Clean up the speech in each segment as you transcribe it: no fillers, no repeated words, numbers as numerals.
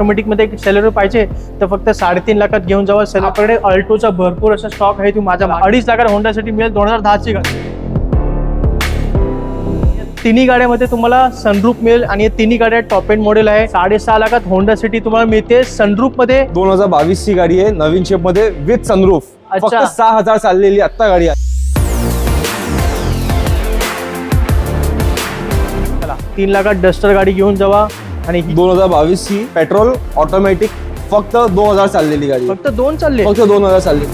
Automatic मध्ये एक सेलेरो पाहिजे तर फक्त 3.5 लाखात घेऊन जावा. आपल्याकडे अल्टोचा भरपूर असा स्टॉक आहे. तुम्ही माझ्या 2.5 लाखात होंडा सिटी मिळेल 2010 ची गाडी. तिन्ही गाड्यामध्ये तुम्हाला सनरूफ मिळेल आणि तिन्ही गाड्या टॉप एंड मॉडेल आहे. 6.5 लाखात होंडा सिटी तुम्हाला मिळते सनरूफ मध्ये. 2022 ची गाडी आहे, नवीन शेप मध्ये विथ सनरूफ. फक्त 6,000 चाललेली आता गाडी आहे. 3 लाखात डस्टर गाडी घेऊन जावा. आणि 2022 ची पेट्रोल ऑटोमॅटिक फक्त 2000 चाललेली गाडी. फक्त 2 चालले, फक्त 2000 चालली.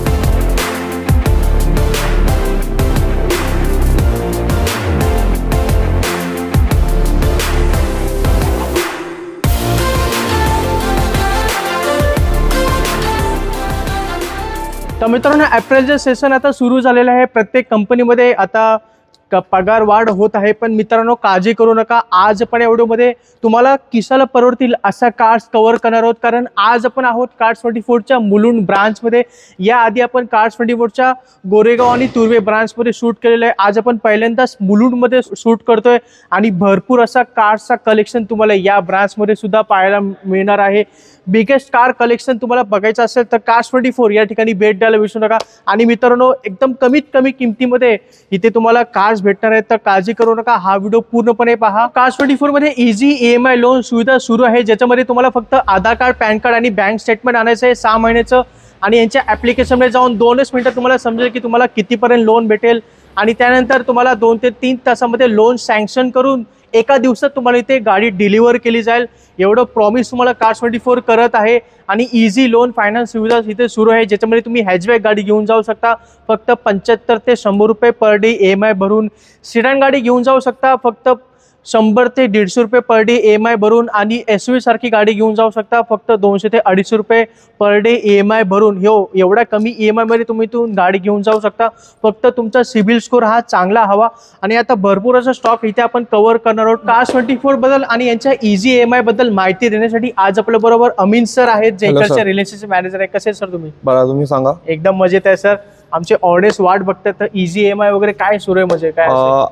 तर मित्रांनो एप्रिलचे सेशन आता सुरू झालेलं आहे. प्रत्येक कंपनीमध्ये आता पगार वाढ होत आहे. पण मित्रांनो काळजी करू नका. आज आपण या व्हिडिओमध्ये तुम्हाला किसाला परवडतील अशा कार्स कव्हर करणार आहोत. कारण आज आपण आहोत कार्स 24च्या मुलुंड ब्रांचमध्ये. याआधी आपण कार्स 24च्या गोरेगाव आणि तुर्वे ब्रांचमध्ये शूट केलेलं आहे. आज आपण पहिल्यांदाच मुलुंडमध्ये शूट करतोय आणि भरपूर असा कार्सचा कलेक्शन तुम्हाला या ब्रांचमध्ये सुद्धा पाहायला मिळणार आहे. बिगेस्ट कार कलेक्शन तुम्हाला बघायचं असेल तर कार्स 24 या ठिकाणी भेट द्यायला विसरू नका. आणि मित्रांनो एकदम कमीत कमी किमतीमध्ये इथे तुम्हाला कार्स भेटणार आहेत. तर काळजी करू नका, हा व्हिडिओ पूर्णपणे पहा. कार्स 24 मध्ये इझी EMI लोन सुविधा सुरू आहे, ज्याच्यामध्ये तुम्हाला फक्त आधार कार्ड, पॅन कार्ड आणि बँक स्टेटमेंट आणायचं आहे 6 महिन्याचं. आणि यांच्या ॲप्लिकेशनमध्ये जाऊन 2च मिनिटात तुम्हाला समजेल की तुम्हाला कितीपर्यंत लोन भेटेल. आणि त्यानंतर तुम्हाला 2 ते 3 तासामध्ये लोन सँक्शन करून एका दिवसात तुम्हाला इथे गाडी डिलिव्हर केली जाईल. एवढं प्रॉमिस तुम्हाला कार्स 24 करत आहे. आणि इझी लोन फायनान्स सुविधा इथे सुरू आहे, ज्याच्यामध्ये तुम्ही हॅचबॅक गाडी घेऊन जाऊ शकता फक्त 75 ते 100 रुपये पर डे EMI भरून. सिडॅन गाडी घेऊन जाऊ शकता फक्त 100 ते 150 रुपये पर डे EMI भरून. आणि SUV सारखी गाडी घेऊन जाऊ शकता फक्त 200 ते 250 रुपये पर डे EMI भरून. एवढ्या कमी EMI मध्ये तुम्ही गाडी घेऊन जाऊ शकता. फक्त तुमचा सिबिल स्कोर हा चांगला हवा. आणि आता भरपूर असा स्टॉक इथे आपण कव्हर करणार आहोत. कार्स 24 बद्दल आणि यांच्या इझी EMI बद्दल माहिती देण्यासाठी आज आपल्या बरोबर अमीन सर आहेत, जे इकडचे रिलेशनशिप मॅनेजर आहे. कसे सर तुम्ही? बरं, तुम्ही सांगा. एकदम मजेत आहे सर. आमचे ऑडियन्स वाट बघतात तर इझी EMI वगैरे काय सुरू आहे, म्हणजे काय?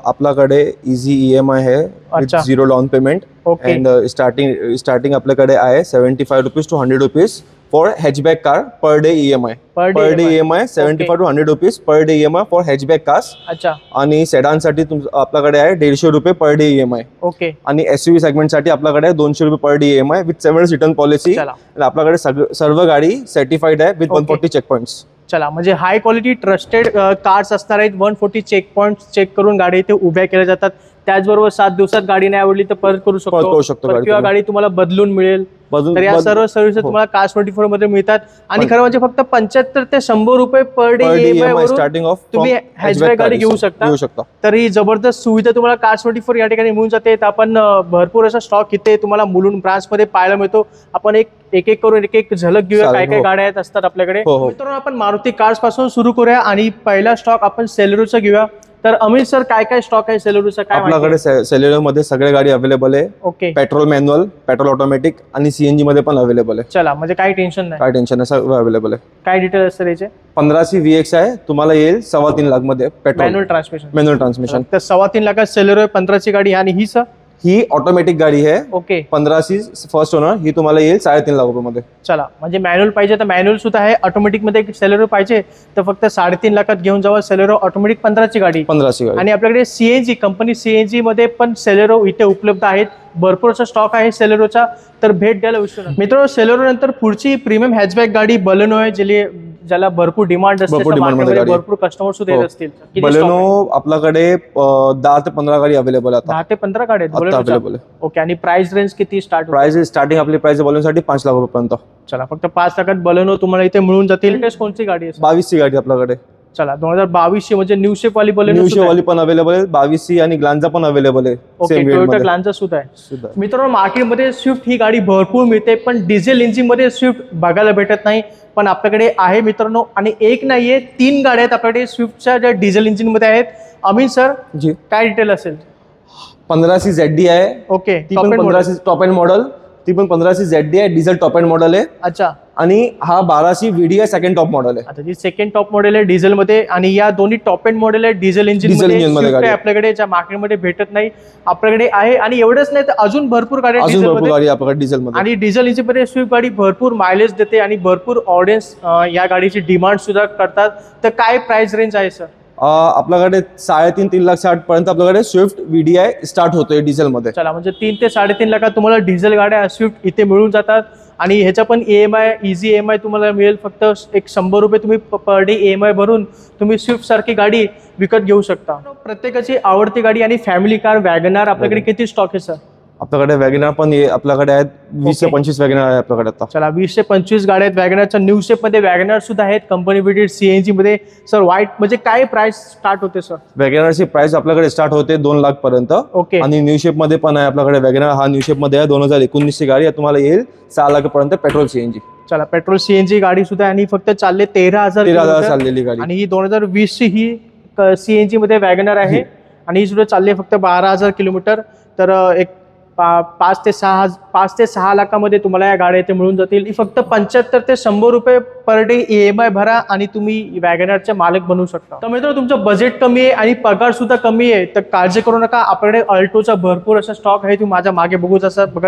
आपल्याकडे इझी EMI आहे with 0 down payment. And starting आपल्याकडे आहे 75 rupees to 100 rupees for hatchback car per day EMI. Per day EMI 75 to 100 rupees per day EMI for hatchback cars. अच्छा. आणि सेडान साठी आपल्याकडे आहे 150 रुपये पर डे EMI. ओके. आणि SUV सेगमेंट साठी आपल्याकडे 200 रुपये per day EMI with 7 return policy. आपल्याकडे सर्व गाडी सर्टिफाईड आहे विथ 140 चेक पॉइंट्स. चला, म्हणजे हाय क्वालिटी ट्रस्टेड कार्स असणार आहेत. 140 चेक पॉइंट चेक करून गाडी इथे उभ्या केल्या जातात. त्याचबरोबर 7 दिवसात गाडी नाही आवडली तर परत करू शकतो किंवा गाडी तुम्हाला बदलून मिळेल. तर या सर्व सर्व्हिसेस तुम्हाला कार्स 24 मध्ये मिळतात. आणि खरं म्हणजे फक्त 75 ते 100 रुपये per day EMI starting of तुम्ही हॅचबॅक गाडी घेऊ शकता. तर ही जबरदस्त सुविधा तुम्हाला कार्स 24 या ठिकाणी मिळून जाते. आपण भरपूर असा स्टॉक इथे तुम्हाला मुलुंड ब्रांच मध्ये पाहायला मिळतो. आपण एक करून एक झलक घेऊया काय काय गाड्या असतात आपल्याकडे. मित्रांनो आपण मारुती कार्स पासून सुरू करूया आणि पहिला स्टॉक आपण सेलेरोचा घेऊया. तर अमित सर काय काय स्टॉक आहे सेलेरोचा? काय आपल्याकडे सेलेरो मध्ये सगळ्या गाडी अवेलेबल आहे. Okay. Petrol manual, petrol automatic आणि CNG मध्ये पण अवेलेबल आहे. चला, म्हणजे काही टेन्शन नाही. काय टेन्शन नाही, सगळं अवेलेबल आहे. काय डिटेल असतं याचे? 15सी VX आहे, तुम्हाला येईल 3.25 लाख मध्ये. Petrol manual transmission. तर 3.25 लाखात सेलेरो आहे 15ची गाडी. आणि ही सर ही ऑटोमॅटिक गाडी आहे. ओके. 15सी फर्स्ट ओनर. ही तुम्हाला येईल 3.5 लाख रुपये मध्ये. चला, म्हणजे मॅन्युअल पाहिजे तर मॅन्युअल सुद्धा आहे. ऑटोमॅटिक मध्ये सेलेरो पाहिजे तर फक्त 3.5 लाखात घेऊन जावा सेलेरो ऑटोमॅटिक 15ची गाडी. 15ची गाडी. आणि आपल्याकडे CNG कंपनी CNG मध्ये पण सेलेरो इथे उपलब्ध आहेत. भरपूर असा स्टॉक आहे सेलेरोचा, तर भेट द्यायला विसरू नका. मित्रांनो सेलेरो नंतर पुढची प्रीमियम हॅचबॅक गाडी बलेनो आहे, ज्याला भरपूर डिमांड असते. भरपूर कस्टमर सुद्धा येत असतील. बलेनो आपल्याकडे 10 ते 15 गाडी अवेलेबल आहे. 10 ते 15 गाडी अवेलेबल. ओके. आणि प्राइस रेंज किती स्टार्टिंग आपली प्राइस बलेनोसाठी 5 लाख रुपयांपर्यंत. चला, फक्त 5 लाखात बलेनो तुम्हाला इथे मिळून जातील. कोणती गाडी आहे? 22ची गाडी आपल्याकडे. चला, 2022 म्हणजे न्यू शेप वाली बलेनो. न्यू शेप वाली पण अवेलेबल आहे. 22 आणि ग्लांजा पण अवेलेबल आहे. ओके. टोयोटा ग्लांजा सुद्धा आहे. मित्रांनो मार्केटमध्ये स्विफ्ट ही गाडी भरपूर मिळते, पण डिझेल इंजिन मध्ये स्विफ्ट बघायला भेटत नाही. पण आपल्याकडे आहे मित्रांनो. आणि एक नाहीये, 3 गाड्या आहेत आपल्याकडे स्विफ्टच्या ज्या डिझेल इंजिन मध्ये आहेत. अमित सर जी काय डिटेल असेल? 15सी ZD आहे. ओके. ती पण 15सी टॉप एंड मॉडेल ती पण 1500 ZD आहे, डिझेल टॉप एंड मॉडेल आहे. अच्छा. आणि हा 1200 VD आहे, सेकंड टॉप मॉडेल आहे. आता जी सेकंड टॉप मॉडेल आहे डिझेल मध्ये, आणि या दोन्ही टॉप एंड मॉडेल आहे डिझेल इंजिन मध्ये गाडी आपल्याकडे ज्या मार्केटमध्ये भेटत नाही आपल्याकडे आहे. आणि एवढंच नाही तर अजून भरपूर गाडी आपल्याकडे डिझेल मध्ये, आणि डिझेल इंजिन मध्ये स्विफ्ट गाडी भरपूर मायलेज देते आणि भरपूर ऑडियन्स या गाडीची डिमांड सुद्धा करतात. तर काय प्राइस रेंज आहे सर? आपल्याकडे 3.5-3 लाख 60 पर्यंत आपल्याकडे स्विफ्ट VDI स्टार्ट होतोय डिझेल मध्ये. चला, म्हणजे 3 ते 3.5 लाखात तुम्हाला डिझेल गाड्या स्विफ्ट इथे मिळून जातात. आणि ह्याचा पण EMI इझी EMI तुम्हाला मिळेल. फक्त एक 100 रुपये तुम्ही पर डे EMI भरून तुम्ही स्विफ्ट सारखी गाडी विकत घेऊ शकता. प्रत्येकाची आवडती गाडी आणि फॅमिली कार वॅगनार आपल्याकडे किती स्टॉक आहे सर? आपल्याकडे वॅगनार पण आपल्याकडे आहेत 20 ते 25 वॅगनार आहे आपल्याकडे आता. चला, 20 ते 25 गाड्या आहेत वॅगनारच्या. न्यू शेप मध्ये वॅगनार सुद्धा आहेत, कंपनी फिटेड CNG मध्ये. सर व्हाईट म्हणजे काय प्राइस स्टार्ट होते सर? वॅगनारची प्राइस आपल्याकडे स्टार्ट होते 2 लाख पर्यंत. ओके. आणि न्यू शेप मध्ये पण आहे आपल्याकडे वॅगनार. हा न्यू शेप मध्ये आहे, 2019 ची गाडी आहे. तुम्हाला येईल 6 लाख पर्यंत पेट्रोल CNG. चला, पेट्रोल CNG गाडी सुद्धा, आणि फक्त चालले 13,000 चाललेली गाडी. आणि ही 2020 ची ही CNG मध्ये वॅगनार आहे. आणि ही सुद्धा चालली फक्त 12,000 किलोमीटर. तर एक 5 ते 6 लाखामध्ये तुम्हाला या गाड्या इथे मिळून जातील. फक्त 75 ते 100 रुपये पर डे EMI भरा आणि तुम्ही वॅगनारचे मालक बनू शकता. तर मित्रांनो, तुमचं बजेट कमी आहे आणि पगार सुद्धा कमी आहे तर काळजी करू नका. आपल्याकडे अल्टोचा भरपूर असा स्टॉक आहे. तुम्ही माझ्या मागे बघत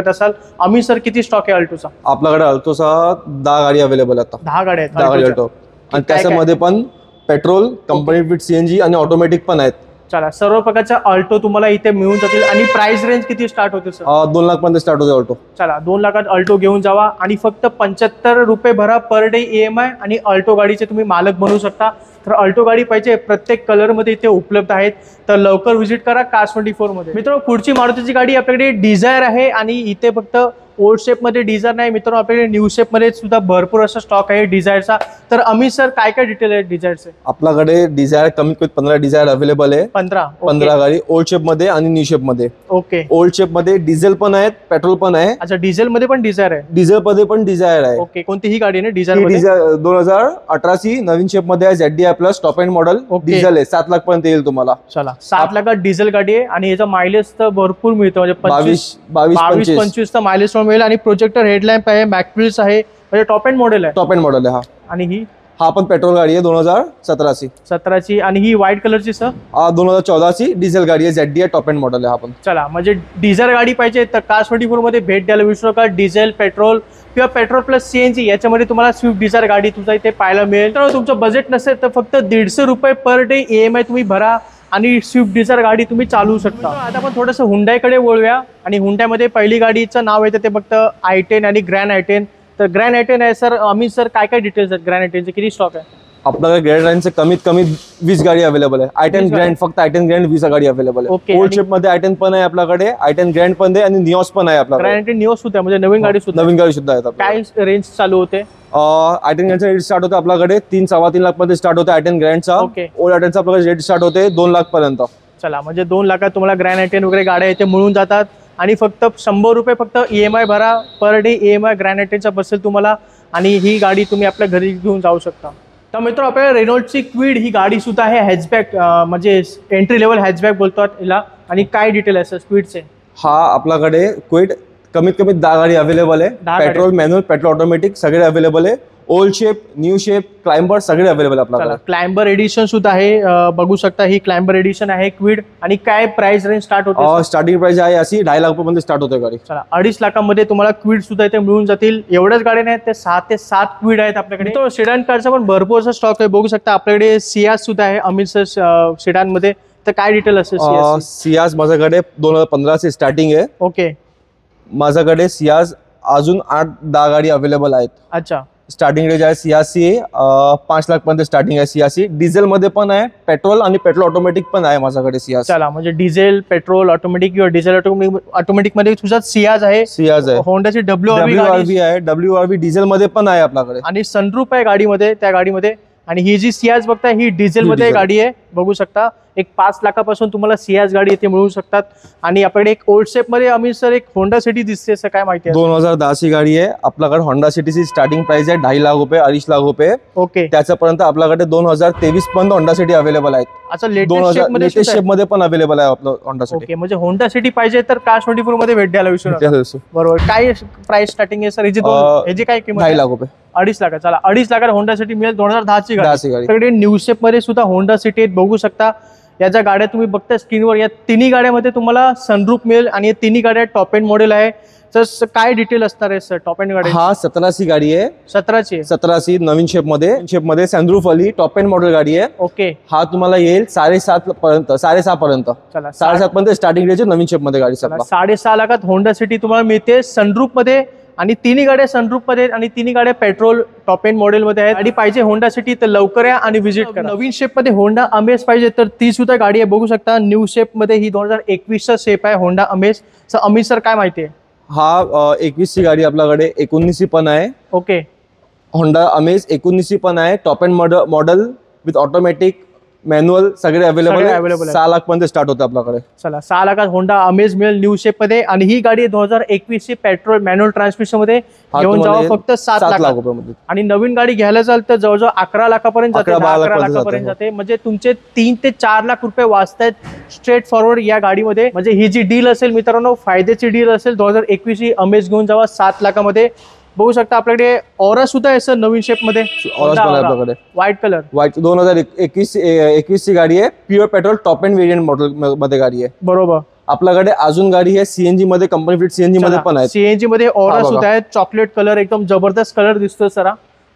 असाल. आम्ही सर किती स्टॉक आहे अल्टोचा? आपल्याकडे अल्टोचा 10 गाडी अवेलेबल आता. 10 गाड्या आहेत 10 गाडी अल्टो. आणि त्याच्यामध्ये पण पेट्रोल, कंपनी फिट CNG आणि ऑटोमॅटिक पण आहेत. चला, सर्व प्रकारच्या अल्टो तुम्हाला इथे मिळून जातील. आणि प्राइस रेंज किती स्टार्ट होते सर? 2 लाख पर्यंत स्टार्ट होते अल्टो. चला, 2 लाखात अल्टो घेऊन जावा आणि फक्त 75 रुपये भरा पर डे EMI आणि अल्टो गाडीचे तुम्ही मालक बनू शकता. तर अल्टो गाडी पाहिजे प्रत्येक कलर मध्ये इथे उपलब्ध आहेत. तर लवकर व्हिजिट करा Cars24 मध्ये. मित्रांनो, पुढची मारुतीची गाडी आपल्याकडे डिझायर आहे. आणि इथे फक्त ओल्ड शेप मध्ये डिझायर नाही मित्रांनो, आपल्याकडे न्यू शेप मध्ये सुद्धा भरपूर असा स्टॉक आहे डिझायरचा. तर अमित सर, काय काय डिटेल आहेत डिझायरचे? आपल्याकडे डिझायर कमीत कमी 15 डिझायर अवेलेबल आहे. 15 गाडी ओल्ड शेप मध्ये आणि न्यू शेप मध्ये. ओके. ओल्ड शेप मध्ये डिझेल पण आहेत, पेट्रोल पण आहे. अच्छा, डिझेल मध्ये पण डिझायर आहे? डिझेल मध्ये पण डिझायर आहे. ओके. कोणतीही गाडी आहे डिझायर? 2018 ची नवीन शेप मध्ये आहे, ZDI plus top end model diesel आहे. 7 लाख पर्यंत येईल तुम्हाला. चला, 7 लाखात डिझेल गाडी आहे आणि याचा मायलेज तर भरपूर मिळतो. म्हणजे 22-25 चा मायलेज मिळेल. आणि प्रोजेक्टर हेडलॅम्प आहे, मॅकव्हील्स आहे, म्हणजे टॉप एंड मॉडेल आहे. टॉप एंड मॉडेल आहे हा. आणि हा पण पेट्रोल गाडी आहे 2017 ची. आणि ही व्हाईट कलरची सर? 2014 ची डिझेल गाडी आहे, ZDI टॉप एंड मॉडेल आहे हा पण. चला, म्हणजे डिझेल गाडी पाहिजे तर Cars24 मध्ये भेट द्यायला विसरू नका. डिझेल, पेट्रोल किंवा पेट्रोल प्लस CNG याच्यामध्ये तुम्हाला स्विफ्ट डिझायर गाडी तुमचा इथे पाहायला मिळेल. तर तुमचं बजेट नसेल तर फक्त 150 रुपये पर डे EMI तुम्ही भरा आणि स्विफ्ट डिझायर गाडी तुम्ही चालवू शकता. आता आपण थोडंसं हुंडाईकडे वळूया. आणि हुंडाईमध्ये पहिली गाडीचं नाव येतं ते फक्त i10 आणि ग्रँड i10. तर ग्रँड i10 आहे सर. अमित सर, काय काय डिटेल्स आहेत ग्रँड i10चे? किती स्टॉक आहे आपल्याकडे? ग्रँड i10चे कमीत कमी 20 गाडी अवेलेबल आहे. i10 ग्रँड, फक्त i10 ग्रँड 20 गाडी अवेलेबल आहे. ओल्ड शेप मध्ये i10 पण आहे आपल्याकडे, i10 ग्रँड पण आहे आणि निओस पण आहे आपल्याकडे. ग्रँड i10 निओस सुद्धा म्हणजे नवीन गाडी सुद्धा आहेत. काय रेंज चालू होते? i10 ग्रँडचा रेट स्टार्ट होते आपल्याकडे 3-3.5 लाख मध्ये स्टार्ट होते i10 ग्रँडचा. ओल्ड i10चा आपल्याकडे रेट स्टार्ट होते 2 लाख पर्यंत. चला, म्हणजे 2 लाखात तुम्हाला ग्रँड i10 वगैरे गाड्या इथे मिळून जातात. आणि फक्त 100 रुपये फक्त EMI भरा पर डे EMI ग्रँड i10चा बसेल तुम्हाला. आणि ही गाडी तुम्ही आपल्या घरी घेऊन जाऊ शकता. तर मित्रांनो, आपल्याला रेनॉल्टची क्विड ही गाडी सुद्धा आहे, हॅचबॅक म्हणजे एंट्री लेवल हॅचबॅक बोलतात हिला. आणि काय डिटेल आहे सर क्विडचे? हा आपल्याकडे क्विड कमीत कमी 10 गाडी अवेलेबल आहे. पेट्रोल, मॅन्युअल, पेट्रोल, ऑटोमॅटिक सगळे अवेलेबल आहे. Old shape, new shape, climber सगळे अवेलेबल आपल्याकडे. क्लाइंबर एडिशन सुद्धा आहे, बघू शकता. ही क्लाइंबर एडिशन आहे क्विड. आणि काय प्राइस रेंज स्टार्ट होते? स्टार्टिंग प्राइस आहे अशी 2.5 लाख रुपये स्टार्ट होते गाडी. चला, 2.5 लाखामध्ये तुम्हाला क्विड सुद्धा इथे मिळून जातील. एवढ्याच गाड्या नाहीत, ते 6 ते 7 क्विड आहेत आपल्याकडे. तो सेडान कारचा पण भरपूर असा स्टॉक आहे, बघू शकता. आपल्याकडे सियाज सुद्धा आहे अमित सर सेडान मध्ये. तर काय डिटेल असेल? सियाज माझ्याकडे 2015 चे स्टार्टिंग आहे. ओके. माझ्याकडे सियाज अजून 8-10 गाडी अवेलेबल आहेत. अच्छा. स्टार्टिंग रेंज आहे सियासी 5 लाख पर्यंत स्टार्टिंग आहे सियासी. डिझेल मध्ये पण आहे, पेट्रोल आणि पेट्रोल ऑटोमॅटिक पण आहे माझ्याकडे सियाज. चला, म्हणजे डिझेल, पेट्रोल, ऑटोमॅटिक किंवा डिझेल ऑटोमॅटिक मध्ये तुझा सियाज आहे. होंडाची WRV आहे, WRV डिझेल मध्ये पण आहे आपल्याकडे. आणि सनरूफ आहे गाडीमध्ये. त्या गाडीमध्ये आणि ही जी सियाज बघताय ही डिझेल मध्ये गाडी आहे, बघू शकता. एक 5 लाखापासून तुम्हाला सियाज गाडी इथे मिळू शकतात. आणि आपल्याकडे एक ओल्ड शेप मध्ये आम्ही सर एक होंडा सिटी दिसते, असं काय माहिती आहे? 2010 ची गाडी आहे आपल्याकडे. होंडा सिटीची स्टार्टिंग प्राइस आहे 2.5 लाख रुपये, 2.5 लाख रुपये. ओके. त्याच्यापर्यंत आपल्याकडे 2023 पर्यंत होंडा सिटी अवेलेबल आहेत. अच्छा, लेटेस्ट शेप मध्ये पण अवेलेबल आहे आपलं होंडा सिटी. ओके, म्हणजे होंडा सिटी पाहिजे तर कार 24 मध्ये भेट द्यायला विषय. बरोबर. काय प्राइस स्टार्टिंग आहे सर याची काय किंमत? 2.5 लाख रुपये. 2.5 लाख. चला, 2.5 लाखात होंडा सिटी मिळेल. 2010 ची गाडी. न्यू शेप मध्ये सुद्धा होंडा सिटी आहेत, बघू शकता. या ज्या गाड्या तुम्ही बघता स्क्रीनवर, या तिन्ही गाड्यामध्ये तुम्हाला सनरूफ मिळेल आणि या तिन्ही गाड्या टॉप एंड मॉडेल आहे. तर काय डिटेल असणार आहे सर टॉप एंड गाडी? हा 17 गाडी आहे. 17 नवीन शेपमध्ये सनरूफ वाली टॉप एंड मॉडेल गाडी आहे. ओके. हा तुम्हाला येईल 7.5 पर्यंत. 7.5 पर्यंत स्टार्टिंग रेंज नवीन शेप मध्ये गाडी. 6.5 लाखात होंडा सिटी तुम्हाला मिळते सनरूफ मध्ये, आणि तिन्ही गाड्या सनरूफ मध्ये आणि तिन्ही गाड्या पेट्रोल टॉप एंड मॉडेल मध्ये आहेत. गाडी पाहिजे होंडा सिटी तर लवकर या आणि व्हिजिट करा. नवीन शेप मध्ये होंडा अमेज पाहिजे तर ती सुद्धा गाडी आहे, बघू शकता. न्यू शेप मध्ये ही 2021 चा शेप आहे होंडा अमेज. अमित सर काय माहिती आहे? हा 21 ची गाडी आपल्याकडे. 19 पण आहे. ओके. होंडा अमेज 19 पण आहे. Top end model with automatic manual सगळे अवेलेबल आहे. 6 लाख पर्यंत स्टार्ट होते आपल्याकडे. चला, 6 लाखात होंडा अमेज मिळेल न्यू शेप मध्ये. आणि ही गाडी 2021 ची पेट्रोल मॅन्युअल ट्रान्समिशन मध्ये घेऊन जावा फक्त 7 लाख रुपये. आणि नवीन गाडी घ्यायला जाल तर जवळजवळ 11 लाखापर्यंत जाते. 11 लाखापर्यंत जाते. म्हणजे तुमचे 3 ते 4 लाख रुपये वाचतायत स्ट्रेट फॉरवर्ड या गाडीमध्ये. म्हणजे ही जी डील असेल मित्रांनो, फायद्याची डील असेल. 2021 ही अमेज घेऊन जावा 7 लाखामध्ये. बघू शकता आपल्याकडे ऑरा सुद्धा आहे सर नवीन शेप मध्ये. आपल्याकडे व्हाईट कलर. 2021 ची गाडी आहे. Pure petrol top end variant model मध्ये गाडी आहे. बरोबर. आपल्याकडे अजून गाडी आहे सीएनजी मध्ये, कंपनी फिट सीएनजी मध्ये पण आहे. सीएनजी मध्ये ऑरा सुद्धा आहे. चॉकलेट कलर, एकदम जबरदस्त कलर दिसतोय सर.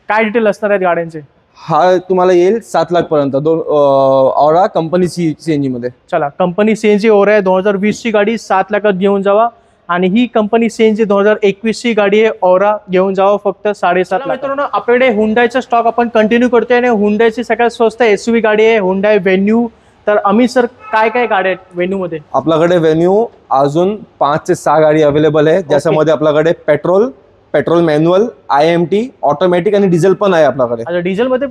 काय डिटेल असणार आहेत गाड्यांचे? हा तुम्हाला येईल 7 लाख पर्यंत. ऑरा कंपनी सीएनजी मध्ये. चला, कंपनी सीएनजी ऑरा आहे 2020 ची गाडी, 7 लाखात घेऊन जावा. आणि ही कंपनी सीएनजी 2021 ची गाडी आहे ऑरा, घेऊन जावं फक्त 7.5 लाख. मित्रांनो, आपल्याकडे हुंडाईचा स्टॉक आपण कंटिन्यू करतोय आणि हुंडाईची सगळ्यात स्वस्त एसयूव्ही गाडी आहे हुंडाई वेन्यू. तर अमित सर काय काय गाड्या आहेत वेन्यू मध्ये? आपल्याकडे वेन्यू अजून 5 ते 6 गाडी अवेलेबल आहे, ज्याच्यामध्ये आपल्याकडे पेट्रोल मॅन्युअल, IMT, ऑटोमॅटिक आणि डिझेल पण आहे आपल्याकडे. अच्छा, डिझेल मध्ये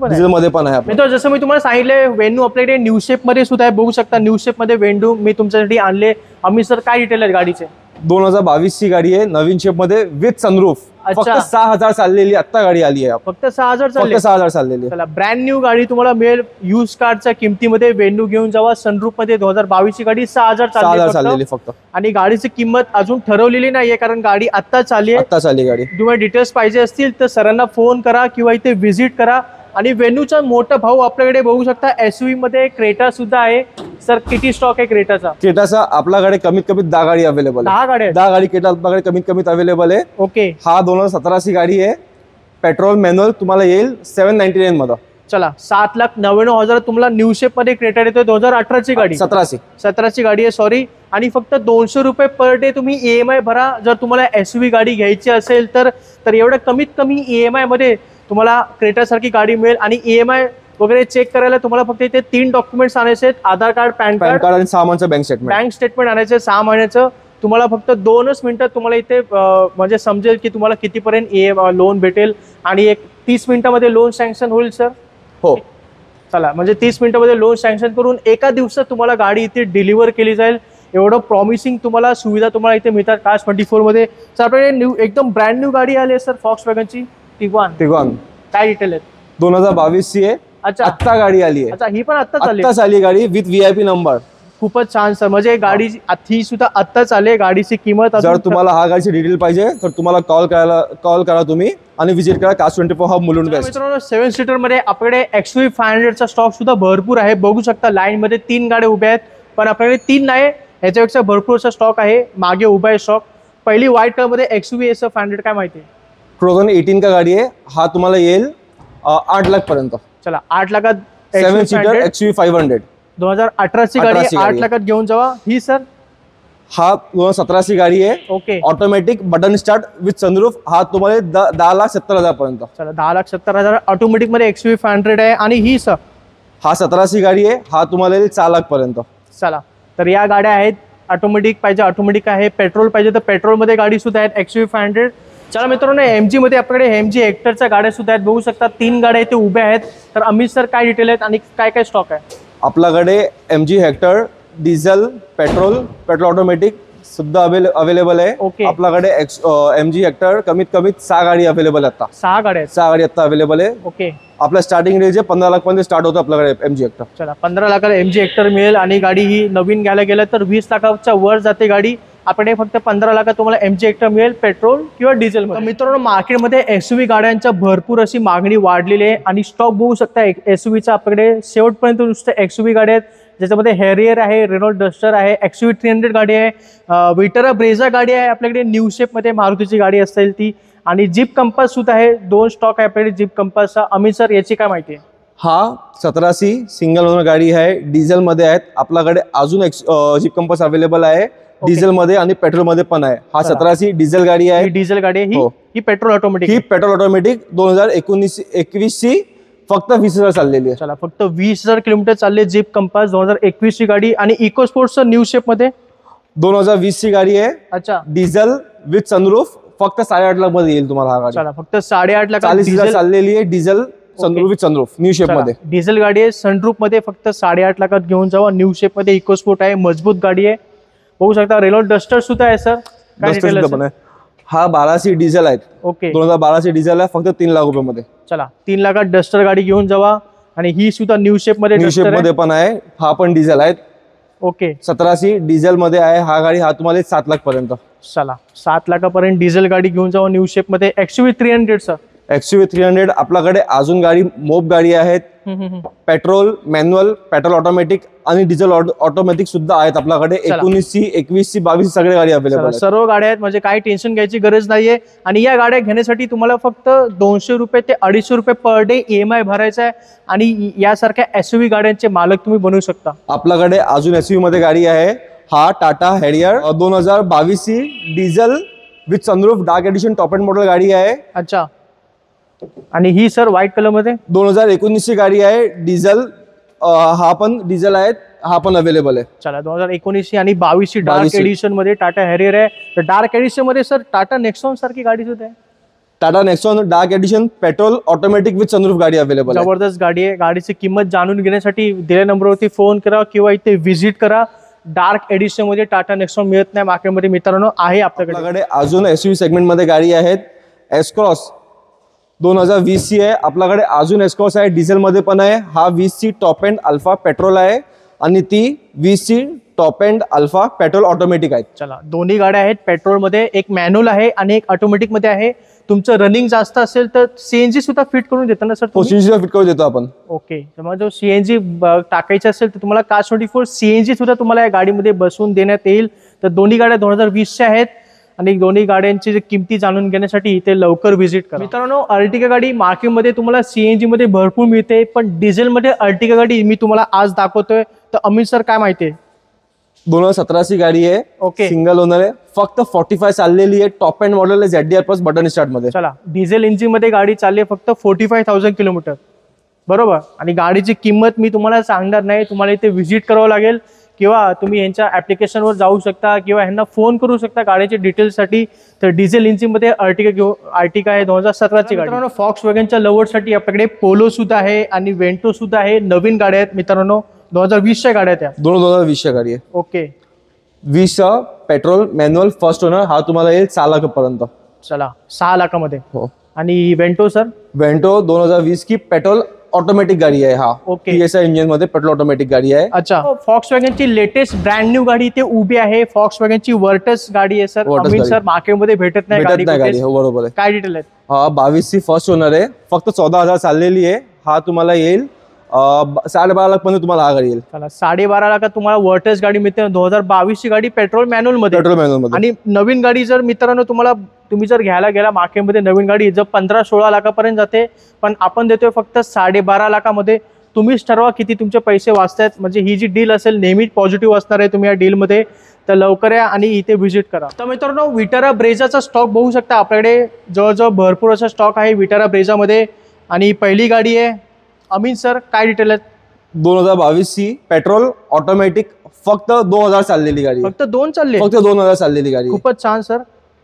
पण आहे. मित्र, जसं मी तुम्हाला सांगितलं वेन्यू आपल्याकडे न्यू शेप मध्ये सुद्धा आहे, बघू शकता. न्यू शेप मध्ये वेन्यू मी तुमच्यासाठी आणले. अमित सर काय डिटेल आहे गाडीचे? 2022 ची गाडी आहे नवीन शेप मध्ये विथ सनरूफ. फक्त 6,000 चाललेली आता गाडी आली आहे. फक्त 6,000 चाललेली. चला, ब्रँड न्यू गाडी तुम्हाला मिळेल यूज कारच्या किमतीमध्ये. वेन्यू घेऊन जावा सनरूफ मध्ये. 2022 ची गाडी 6,000 चाललेली फक्त. आणि गाडीची किंमत अजून ठरवलेली नाहीये, कारण गाडी आत्ता चालली गाडी. तुम्हाला डिटेल्स पाहिजे असतील तर सरांना फोन करा किंवा इथे व्हिजिट करा. आणि वेन्यूचा मोठा भाऊ आपल्याकडे बघू शकता एसयूव्ही मध्ये क्रेटा सुद्धा आहे. सर, किती स्टॉक आहे क्रेटाचा? आपल्याकडे कमीत कमी 10 गाडी अवेलेबल आहे. 10 गाडी क्रेटा आपल्याकडे कमीत कमी अवेलेबल आहे. ओके. हा 2017 ची गाडी आहे. पेट्रोल मॅन्युअल तुम्हाला येईल 799 मध्ये. चला, 7,99,000 तुम्हाला न्यू शेप मध्ये क्रेटा येतोय. 2018 ची गाडी. 17 ची गाडी आहे, सॉरी. आणि फक्त 200 रुपये पर डे तुम्ही EMI भरा जर तुम्हाला एसयूव्ही गाडी घ्यायची असेल तर. एवढं कमीत कमी EMI मध्ये तुम्हाला क्रेटा सारखी गाडी मिळेल. आणि EMI वगैरे चेक करायला तुम्हाला फक्त इथे 3 डॉक्युमेंट्स आणायचे आहेत. आधार कार्ड, पॅन कार्ड आणि 6 महिन्याचं बँक स्टेटमेंट आणायचं 6 महिन्याचं. तुम्हाला फक्त 2च मिनिटात तुम्हाला इथे म्हणजे समजेल की तुम्हाला कितीपर्यंत लोन भेटेल. आणि एक 30 मिनिटामध्ये लोन सँक्शन होईल सर. हो. चला, म्हणजे 30 मिनिटामध्ये लोन सँक्शन करून एका दिवसात तुम्हाला गाडी इथे डिलिव्हर केली जाईल. एवढं प्रॉमिसिंग तुम्हाला सुविधा तुम्हाला इथे मिळतात कार 24 मध्ये. सर, आपल्याकडे न्यू एकदम ब्रँड न्यू गाडी आली आहे सर फॉक्सवॅगनची टिगवान. काय डिटेल आहेत? 2022 ची आहे. अच्छा, आत्ता गाडी आली आहे. अच्छा, ही पण आत्ता चालली गाडी विथ VIP नंबर. खूपच छान सर. म्हणजे गाडी ही सुद्धा आत्ताच आली. गाडीची किंमत, जर तुम्हाला हा गाडीची डिटेल पाहिजे तर तुम्हाला कॉल करा तुम्ही आणि व्हिजिट करा कार 24 हब मुलुंड वेस्ट. मित्रांनो, 7 सीटर मध्ये आपल्याकडे XUV 500 चा स्टॉक सुद्धा भरपूर आहे, बघू शकता. लाईन मध्ये 3 गाड्या उभ्या आहेत, पण आपल्याकडे 3 नाही, ह्याच्यापेक्षा भरपूरचा स्टॉक आहे. मागे उभा आहे स्टॉक. पहिली व्हाईट कलर मध्ये XUV SF 500. काय माहिती? 2018 का गाडी आहे. हा तुम्हाला येईल 8 लाख पर्यंत. चला, 8 लाखात 7 सीटर XUV 500. 2018 ची गाडी 8 लाखात घेऊन जावा. ही सर? हा 2017 ची गाडी आहे. Okay. Automatic button start with sunroof. हा तुम्हाला 10,70,000 पर्यंत. चला, 10,70,000 ऑटोमॅटिक मध्ये XUV 500 आहे. आणि ही सर? हा 17 ची गाडी आहे. हा तुम्हाला येईल 4 लाख पर्यंत. चला, तर या गाड्या आहेत. ऑटोमॅटिक पाहिजे ऑटोमॅटिक आहे, पेट्रोल पाहिजे तर पेट्रोल मध्ये गाडी सुद्धा आहेत XUV 500. चला मित्रांनो, MG मध्ये आपल्याकडे MG हेक्टरच्या गाड्या सुद्धा आहेत, बघू शकता 3 गाड्या इथे उभ्या आहेत. तर अमित सर काय डिटेल आहेत आणि काय काय स्टॉक आहे आपल्याकडे? MG hectare diesel, petrol automatic सुद्धा अवेलेबल आहे. ओके. आपल्याकडे MG हेक्टर कमीत कमी 6 गाडी अवेलेबल आता. 6 गाड्या आहेत. 6 गाडी आता अवेलेबल आहे. ओके. आपला स्टार्टिंग रेंज 15 लाख मध्ये स्टार्ट होतं आपल्याकडे MG हेक्टर. चला, 15 लाखाला MG हेक्टर मिळेल आणि गाडी ही नवीन घ्यायला गेलं तर 20 लाखाच्या वर जाते गाडी. आपल्याकडे फक्त 15 लाखात तुम्हाला MG हेक्टर मिळेल, पेट्रोल किंवा डिझेल. मित्रांनो, मार्केटमध्ये SUV गाड्यांच्या भरपूर अशी मागणी वाढलेली आहे आणि स्टॉक बघू शकता. SUVचा आपल्याकडे शेवटपर्यंत नुसतं XUV गाड्या आहेत, ज्याच्यामध्ये हेरियर आहे, रेनॉल्ट डस्टर आहे, XUV 300 गाडी आहे, विटारा ब्रेझा गाडी आहे आपल्याकडे, न्यू शेपमध्ये मारुतीची गाडी असेल ती, आणि जीप कंपास सुद्धा आहे. 2 स्टॉक आहे आपल्याकडे जीप कंपासचा. अमित सर, याची काय माहिती आहे? हा 17C सिंगल ओनर गाडी आहे, डिझेल मध्ये आहेत. आपल्याकडे अजून जीप कंपास अवेलेबल आहे, डिझेल मध्ये आणि पेट्रोल मध्ये पण आहे. हा 17C डिझेल गाडी आहे. डिझेल गाडी आहे ही पेट्रोल ऑटोमॅटिक. ही पेट्रोल ऑटोमॅटिक 2019-21 ची फक्त 20,000 चाललेली आहे. चला, फक्त 20,000 किलोमीटर चालले जीप कंपास. 2021 ची गाडी आणि इको स्पोर्ट्स न्यू शेप मध्ये 2020 ची गाडी आहे. अच्छा. डिझेल विथ सनरूफ फक्त 8.5 लाख मध्ये येईल तुम्हाला हा गाडी. चला, फक्त 8.5 लाख 40,000 चाललेली आहे. Diesel sunroof with sunroof new shape मध्ये. डिझेल गाडी आहे, सनरूफ मध्ये, फक्त 8.5 लाखात घेऊन जावा. न्यू शेप मध्ये इको स्पोर्ट आहे, मजबूत गाडी आहे. बघू शकता रेनॉल्ट डस्टर सुद्धा आहे सर. हा 12C डिझेल आहेत. ओके. 2012 डिझेल आहे, फक्त 3 लाख रुपये मध्ये. चला, 3 लाखात डस्टर गाडी घेऊन जावा. आणि ही सुद्धा न्यू शेप मध्ये पण आहे. हा पण डिझेल आहे. ओके. 17C डिझेल मध्ये आहे हा गाडी. हा तुम्हाला 7 लाख पर्यंत. चला, 7 लाखापर्यंत डिझेल गाडी घेऊन जावा न्यू शेप मध्ये. XUV 300 sir. XUV 300 आपल्याकडे अजून गाडी मोप गाडी आहेत. पेट्रोल मॅन्युअल, पेट्रोल ऑटोमॅटिक आणि डिझेल ऑटोमॅटिक सुद्धा आहेत आपल्याकडे. 19C, 21C, 22C सगळ्या गाडी अवेलेबल आहेत. सर्व गाड्या आहेत, म्हणजे काही टेन्शन घ्यायची गरज नाहीये. आणि या गाड्या घेण्यासाठी तुम्हाला फक्त 200 रुपये ते 250 रुपये पर डे EMI भरायचा आहे. आणि यासारख्या SUV गाड्यांचे मालक तुम्ही बनवू शकता. आपल्याकडे अजून SUV मध्ये गाडी आहे. हा Tata Harrier 2022C diesel with sunroof dark edition top end model गाडी आहे. अच्छा. आणि ही सर व्हाईट कलर मध्ये 2019 ची गाडी आहे. डिझेल, हा पण डिझेल आहे, हा पण अवेलेबल आहे. चला, 2019 आणि 22 डार्क एडिशन मध्ये टाटा हॅरियर आहे. तर डार्क एडिशन मध्ये सर टाटा नेक्सॉन सारखी गाडी सुद्धा आहे. Tata Nexon dark edition petrol automatic with sunroof गाडी अवेलेबल आहे. जबरदस्त गाडी आहे. गाडीची किंमत जाणून घेण्यासाठी दिलेल्या नंबरवरती फोन करा किंवा इथे व्हिजिट करा. डार्क एडिशन मध्ये टाटा नेक्सॉन मिळत नाही मार्केटमध्ये मित्रांनो, आहे आपल्याकडे. अजून SUV सेगमेंट मध्ये गाडी आहेत. S-Cross 2020C आहे आपल्याकडे. अजून S-Cross आहे, डिझेल मध्ये पण आहे. हा 20C top end alpha petrol आहे आणि ती 20C top end alpha petrol automatic आहे. चला, दोन्ही गाड्या आहेत पेट्रोल मध्ये. एक मॅन्युअल आहे आणि एक ऑटोमॅटिक मध्ये आहे. तुमचं रनिंग जास्त असेल तर CNG सुद्धा फिट करून देतो ना सर? CNG फिट करून देतो आपण. ओके. तेव्हा जो CNG टाकायचं असेल तर तुम्हाला कार 24 CNG सुद्धा तुम्हाला या गाडीमध्ये बसवून देण्यात येईल. तर दोन्ही गाड्या 2020च्या आहेत आणि दोन्ही गाड्यांची किमती जाणून घेण्यासाठी इथे लवकर व्हिजिट करा. मित्रांनो, अर्टिगा गाडी मार्केटमध्ये तुम्हाला CNG मध्ये भरपूर मिळते, पण डिझेल मध्ये अर्टिगा गाडी मी तुम्हाला आज दाखवतोय. तर अमित सर, काय माहिती आहे? 2017 गाडी आहे. ओके. सिंगल ओनर आहे, फक्त 45 चाललेली आहे. टॉप एंड मॉडेल आहे, ZDR प्लस बटन स्टार्ट मध्ये. चला, डिझेल इंजिन मध्ये गाडी चालली आहे फक्त 45,000 किलोमीटर, बरोबर. आणि गाडीची किंमत मी तुम्हाला सांगणार नाही, तुम्हाला इथे व्हिजिट करावं लागेल किंवा तुम्ही यांच्या ऍप्लिकेशनवर जाऊ शकता किंवा ह्यांना फोन करू शकता गाडीच्या डिटेल्ससाठी. तर डिझेल इंजिन मध्ये अर्टिगा आहे 2017 ची गाडी. मित्रांनो, Volkswagenच्या लव्हर्ससाठी आपल्याकडे पोलो सुद्धा आहे आणि वेंटो सुद्धा आहे. नवीन गाड्या आहेत मित्रांनो, 2020च्या गाड्या त्या. 2020च्या गाडी आहे. Okay. 20 petrol manual first owner. हा तुम्हाला येईल 6 लाखापर्यंत. चला, 6 लाखामध्ये. हो. आणि वेंटो सर? वेंटो 2020 की पेट्रोल ऑटोमॅटिक गाडी आहे. हा ओके. TSI इंजिन मध्ये पेट्रोल ऑटोमॅटिक गाडी आहे. अच्छा. Volkswagenची लेटेस्ट ब्रँड न्यू गाडी इथे उभी आहे. Volkswagenची वर्टस गाडी आहे सर. अमित सर, मार्केटमध्ये भेटत नाही गाडी. बरोबर आहे. काय डिटेल आहेत? हा 22C फर्स्ट ओनर आहे, फक्त 14,000 चाललेली आहे. हा तुम्हाला येईल 12.5 लाख पर्यंत तुम्हाला हा गाडी येईल. चला, 12.5 लाखात तुम्हाला वर्टस गाडी मिळते. 2022ची गाडी पेट्रोल मॅन्युअल मध्ये. आणि नवीन गाडी जर मित्रांनो तुम्ही जर घ्यायला गेला मार्केटमध्ये, नवीन गाडी जर 15-16 लाखापर्यंत जाते, पण आपण देतोय फक्त 12.5 लाखामध्ये. तुम्हीच ठरवा किती तुमचे पैसे वाचतायत. म्हणजे ही जी डील असेल नेहमीच पॉझिटिव्ह असणार आहे तुम्ही या डीलमध्ये. तर लवकर या आणि इथे व्हिजिट करा. तर मित्रांनो, विटारा ब्रेझाचा स्टॉक बघू शकता आपल्याकडे. जवळजवळ भरपूर असा स्टॉक आहे विटारा ब्रेझामध्ये. आणि पहिली गाडी आहे. अमित सर, काय डिटेल आहेत? 2022C पेट्रोल ऑटोमॅटिक, फक्त 2000 चाललेली गाडी. फक्त 2 चालले? फक्त 2000 चाललेली गाडी. खूपच छान सर.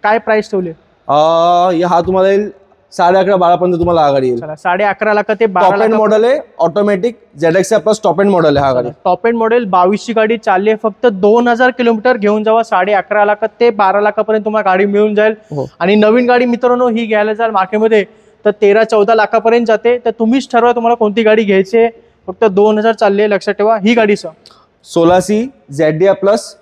काय प्राइस ठेवली? हा तुम्हाला येईल 11.5-12 पर्यंत तुम्हाला हा गाडी येईल. 11.5 लाख ते 12 टॉप एंड मॉडेल आहे, automatic ZX plus top end model आहे हा गाडी. टॉप एंड मॉडेल 22 ची गाडी चालली आहे. फक्त 2000 किलोमीटर घेऊन जावा. 11.5 लाख ते 12 लाखापर्यंत तुम्हाला गाडी मिळून जाईल. आणि नवीन गाडी मित्रांनो ही घ्यायला जाल मार्केटमध्ये तर 13-14 लाखापर्यंत जाते. तर तुम्हीच ठरवा तुम्हाला कोणती गाडी घ्यायची आहे. फक्त 2000 चालली आहे, लक्षात ठेवा. ही गाडी 16C ZDI plus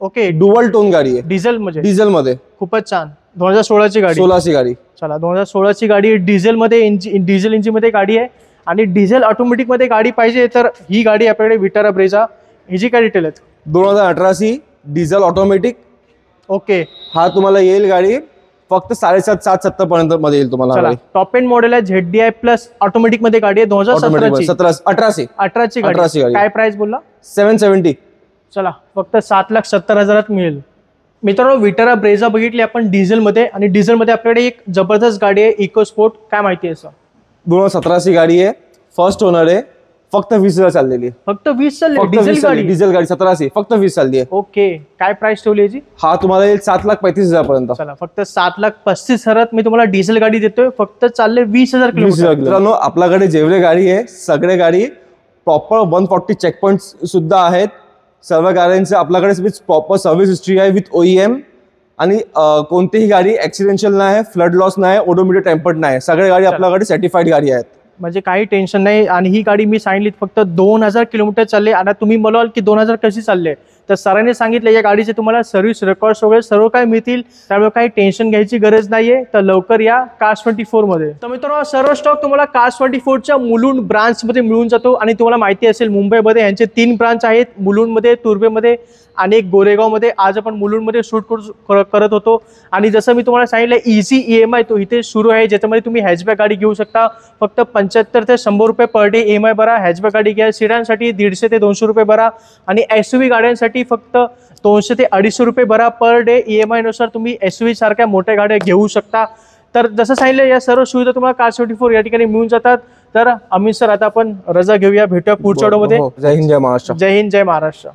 okay dual tone गाडी आहे, डिझेल म्हणजे डिझेल मध्ये. खूपच छान. 2016 ची गाडी, 16C गाडी. चला 2016 ची गाडी डिझेल मध्ये, डिझेल इंजिन मध्ये गाडी आहे. आणि डिझेल ऑटोमॅटिक मध्ये गाडी पाहिजे तर ही गाडी आपल्याकडे विटारा ब्रेझा. हिची काय डिटेल आहेत? 2018C diesel automatic. ओके, हा तुम्हाला येईल गाडी फक्त 7.5-7.70 पर्यंत मध्ये येईल तुम्हाला. टॉप एंड मॉडेल आहे, ZDI प्लस ऑटोमॅटिक मध्ये गाडी आहे. 2017 ची 18 ची गाडी. काय प्राइस बोलला? 770. चला फक्त 7,70,000 मिळेल. मित्रांनो विटारा ब्रेझा बघितली आपण डिझेल मध्ये. आणि डिझेल मध्ये आपल्याकडे एक जबरदस्त गाडी आहे इको स्पोर्ट. काय माहिती आहे सर? 2017ची गाडी आहे, फर्स्ट ओनर आहे, फक्त 20,000 चाललेली आहे. फक्त 20 चालली डिझेल गाडी. डिझेल गाडी 17C फक्त 20 चालली आहे. ओके, काय प्राइस ठेवली याची? हा तुम्हाला येईल 7,35,000 पर्यंत. चला फक्त 7,35,000 मी तुम्हाला डिझेल गाडी देतोय. फक्त चालले 20,000 किलोमीटर. मित्रांनो आपल्याकडे जेवढे गाडी आहे सगळे गाडी प्रॉपर 140 चेक पॉइंट सुद्धा आहेत. सर्व गाड्यांचे आपल्याकडे प्रॉपर सर्व्हिस हिस्ट्री आहे विथ OEM. आणि कोणतीही गाडी ऍक्सिडेंशियल नाही, फ्लड लॉस नाही, ओडोमीटर टेम्पर्ड नाही. सगळ्या गाडी आपल्याकडे सर्टिफाईड गाडी आहेत. म्हणजे काही टेन्शन नाही. आणि ही गाडी मी सांगितली फक्त 2000 किलोमीटर चालले. आणि तुम्ही बोलाल की 2000 कशी चालले, तर सरांनी सांगितलं या गाडीचे तुम्हाला सर्व्हिस रेकॉर्ड्स वगैरे सर्व काय मिळतील. त्यामुळे काही टेन्शन घ्यायची गरज नाहीये. तर लवकर या Cars24 मध्ये. तर मित्रांनो सर्व स्टॉक तुम्हाला Cars24च्या मुलुंड ब्रांच मध्ये मिळून जातो. आणि तुम्हाला माहिती असेल मुंबईमध्ये यांचे 3 ब्रांच आहेत, मुलुंडमध्ये, तुर्भेमध्ये आणि एक गोरेगावमध्ये. आज आपण मुलुंडमध्ये शूट करत होतो. आणि जसं मी तुम्हाला सांगितलं इझी EMI तो इथे सुरू आहे, ज्याच्यामध्ये तुम्ही हॅचबॅक गाडी घेऊ शकता. फक्त 75 ते 100 रुपये पर डे EMI भरा. हॅचबॅक गाडी घ्या. सिडानसाठी 150 ते 200 रुपये भरा. आणि SUV गाड्यांसाठी फक्त 200 ते 250 रुपये भरा पर डे. EMI नुसार तुम्ही SUV सारख्या मोठ्या गाड्या घेऊ शकता. तर जसं सांगितलं या सर्व सुविधा तुम्हाला Cars24 या ठिकाणी मिळून जातात. तर अमित सर आता आपण रजा घेऊया, भेटूया पुढच्या व्हिडिओमध्ये. जय हिंद, जय महाराष्ट्र. जय हिंद, जय महाराष्ट्र.